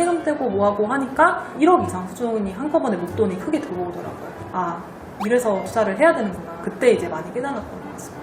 세금 떼고 뭐하고 하니까 1억 이상 수준이 한꺼번에 목돈이 크게 들어오더라고요. 아, 이래서 투자를 해야 되는구나. 그때 이제 많이 깨달았던 것 같습니다.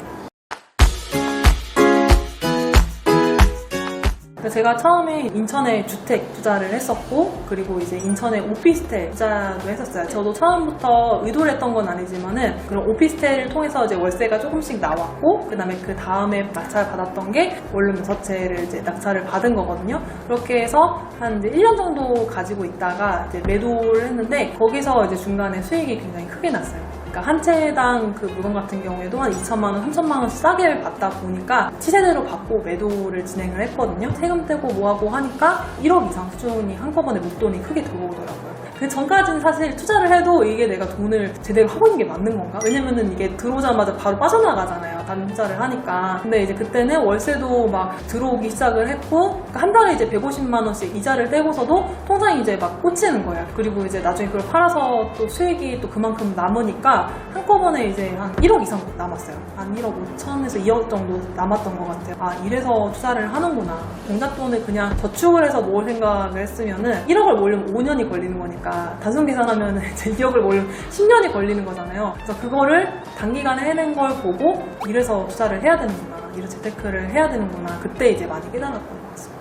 제가 처음에 인천에 주택 투자를 했었고, 그리고 이제 인천에 오피스텔 투자도 했었어요. 저도 처음부터 의도를 했던 건 아니지만은 그런 오피스텔을 통해서 이제 월세가 조금씩 나왔고, 그다음에 그 다음에 낙찰 받았던 게 원룸 6채를 이제 낙찰을 받은 거거든요. 그렇게 해서 한 이제 1년 정도 가지고 있다가 이제 매도를 했는데, 거기서 이제 중간에 수익이 굉장히 크게 났어요. 그러니까 한 채당 그 물건 같은 경우에도 한 2천만 원, 3천만 원씩 싸게 받다 보니까 시세대로 받고 매도를 진행을 했거든요. 세금 떼고 뭐하고 하니까 1억 이상 수준이 한꺼번에 목돈이 크게 들어오더라고요. 그 전까지는 사실 투자를 해도 이게 내가 돈을 제대로 하고 있는 게 맞는 건가? 왜냐면은 이게 들어오자마자 바로 빠져나가잖아요. 다른 투자를 하니까. 근데 이제 그때는 월세도 막 들어오기 시작을 했고, 그러니까 한 달에 이제 150만 원씩 이자를 떼고서도 통장이 이제 막 꽂히는 거예요. 그리고 이제 나중에 그걸 팔아서 또 수익이 또 그만큼 남으니까 한꺼번에 이제 한 1억 이상 남았어요. 한 1억 5천에서 2억 정도 남았던 것 같아요. 아, 이래서 투자를 하는구나. 공잣돈을 그냥 저축을 해서 모을 생각을 했으면은 1억을 모으려면 5년이 걸리는 거니까 단순 계산하면 이제 2억을 모으려면 10년이 걸리는 거잖아요. 그래서 그거를 단기간에 해낸 걸 보고 이래서 투자를 해야 되는구나, 이래서 재테크를 해야 되는구나, 그때 이제 많이 깨달았던 것 같습니다.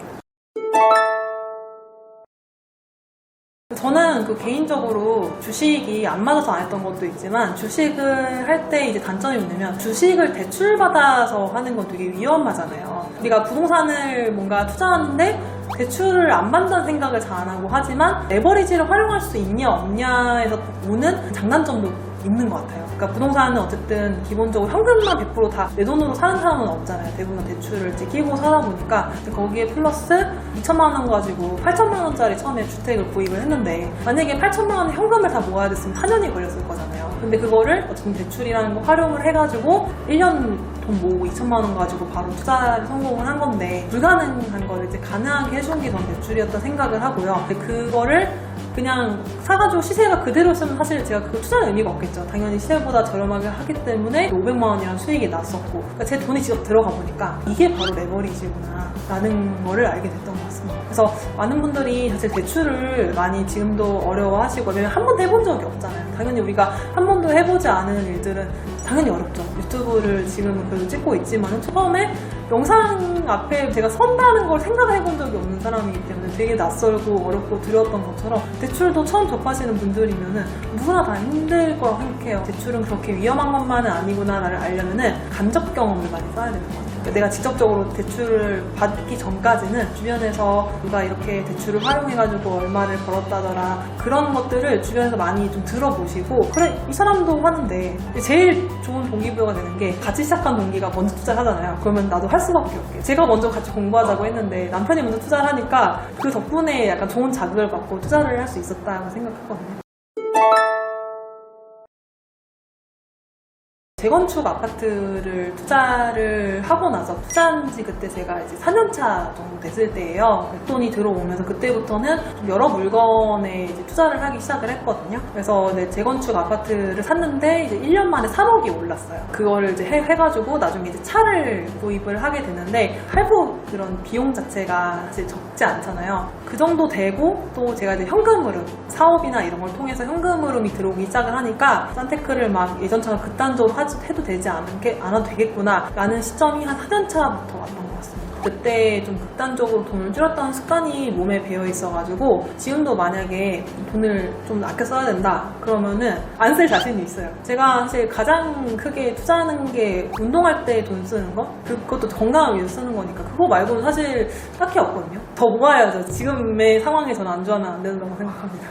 저는 그 개인적으로 주식이 안 맞아서 안 했던 것도 있지만, 주식을 할 때 이제 단점이 뭐냐면 주식을 대출받아서 하는 건 되게 위험하잖아요. 우리가 부동산을 뭔가 투자하는데 대출을 안 받는다는 생각을 잘 안 하고 하지만 레버리지를 활용할 수 있냐 없냐에서 오는 장단점도 있는 것 같아요. 그러니까 부동산은 어쨌든 기본적으로 현금만 100% 다 내 돈으로 사는 사람은 없잖아요. 대부분 대출을 이제 끼고 사다 보니까. 거기에 플러스 2천만 원 가지고 8천만 원짜리 처음에 주택을 구입을 했는데, 만약에 8천만 원 현금을 다 모아야 됐으면 4년이 걸렸을 거잖아요. 근데 그거를 어쨌든 대출이라는 거 활용을 해가지고 1년 돈 모으고 2천만 원 가지고 바로 투자를 성공을 한 건데, 불가능한 걸 이제 가능하게 해준 게 전 대출이었다 생각을 하고요. 근데 그거를 그냥 사가지고 시세가 그대로였으면 사실 제가 그거 투자는 의미가 없겠죠. 당연히 시세보다 저렴하게 하기 때문에 500만 원이라는 수익이 났었고, 그러니까 제 돈이 직접 들어가 보니까 이게 바로 레버리지구나 라는 거를 알게 됐던 것 같습니다. 그래서 많은 분들이 사실 대출을 많이 지금도 어려워하시고, 왜냐면 한 번도 해본 적이 없잖아요. 당연히 우리가 한 번도 해보지 않은 일들은 당연히 어렵죠. 유튜브를 지금은 그래도 찍고 있지만 처음에 영상 앞에 제가 선다는 걸 생각을 해본 적이 없는 사람이기 때문에 되게 낯설고 어렵고 두려웠던 것처럼, 대출도 처음 접하시는 분들이면은 누구나 다 힘들 거라고 생각해요. 대출은 그렇게 위험한 것만은 아니구나를 알려면은 간접 경험을 많이 쌓아야 되는 것 같아요. 내가 직접적으로 대출을 받기 전까지는 주변에서 누가 이렇게 대출을 활용해가지고 얼마를 벌었다더라, 그런 것들을 주변에서 많이 좀 들어보시고, 그래 이 사람도 하는데, 제일 좋은 동기부여가 되는 게 같이 시작한 동기가 먼저 투자를 하잖아요. 그러면 나도 할 수밖에 없게, 제가 먼저 같이 공부하자고 했는데 남편이 먼저 투자를 하니까 그 덕분에 약간 좋은 자극을 받고 투자를 할 수 있었다고 생각하거든요. 재건축 아파트를 투자를 하고 나서, 투자한 지 그때 제가 이제 4년차 정도 됐을 때예요. 돈이 들어오면서 그때부터는 좀 여러 물건에 이제 투자를 하기 시작을 했거든요. 그래서 이제 재건축 아파트를 샀는데 이제 1년 만에 3억이 올랐어요. 그거를 이제 해가지고 나중에 이제 차를 구입을 하게 되는데, 할부 그런 비용 자체가 사실 적지 않잖아요. 그 정도 되고, 또 제가 이제 현금 흐름, 사업이나 이런 걸 통해서 현금 흐름이 들어오기 시작을 하니까 산테크를 막 예전처럼 극단적으로 해도 되지 않아도 되겠구나 라는 시점이 한 4년차부터 왔던 것 같습니다. 그때 좀 극단적으로 돈을 줄였다는 습관이 몸에 배어 있어가지고, 지금도 만약에 돈을 좀 아껴 써야 된다 그러면은 안 쓸 자신이 있어요. 제가 사실 가장 크게 투자하는 게 운동할 때 돈 쓰는 거, 그것도 건강을 위해서 쓰는 거니까 그거 말고는 사실 딱히 없거든요. 더 모아야죠. 지금의 상황에 저는 안주하면 안 된다고 생각합니다.